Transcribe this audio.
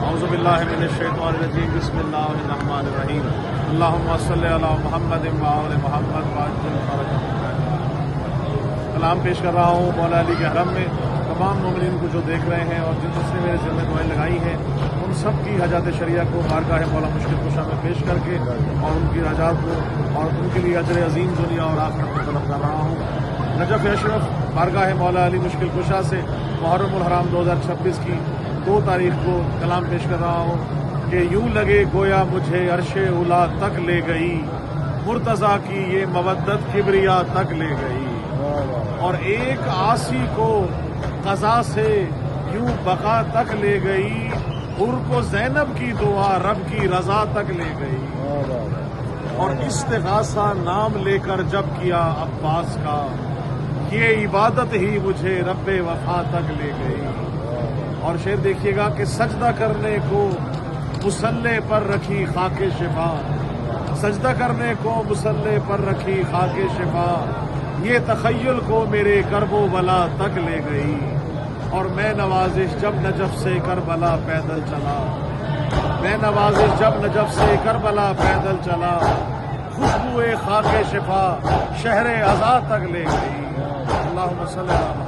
اعوذ باللہ من الشیطان الرجیم بسم اللہ الرحمن الرحیم اللہم صلی علی محمد وآل محمد وعجل فرجهم۔ کلام پیش کر رہا ہوں مولا علی کے حرم میں تمام مومنین کو جو دیکھ رہے ہیں اور جس نے میرے ذمہ دعائیں لگائی ہیں ان سب کی حاجات شریعہ کو بارگاہ مولا مشکل کشا میں پیش کر کے اور ان کی حاجات کو اور ان کے لیے اجر عظیم دنیا اور آخرت میں طلب کر رہا ہوں۔ نجف اشرف بارگاہ مولا علی مشکل کشا سے محرم الحرام 2026 کی 2 تاریخ کو کلام پیش کر رہا ہوں کہ یوں لگے گویا مجھے عرش اولا تک لے گئی، مرتضیٰ کی یہ مودت کبریا تک لے گئی، اور ایک عاصی کو قضا سے یوں بقا تک لے گئی، حر کو زینب کی دعا رب کی رضا تک لے گئی، اور استغاثہ نام لے کر جب کیا عباس کا، یہ عبادت ہی مجھے رب وفا تک لے گئی۔ اور شعر دیکھیے گا کہ سجدہ کرنے کو مصلے پر رکھی خاک شفا، سجدہ کرنے کو مصلے پر رکھی خاک شفا، یہ تخیل کو میرے کرب و بلا تک لے گئی، اور میں نوازش جب نجف سے کربلا پیدل چلا، میں نوازش جب نجف سے کربلا پیدل چلا، خوشبوئے خاک شفا شہر عزا تک لے گئی۔ اللہم صلی اللہ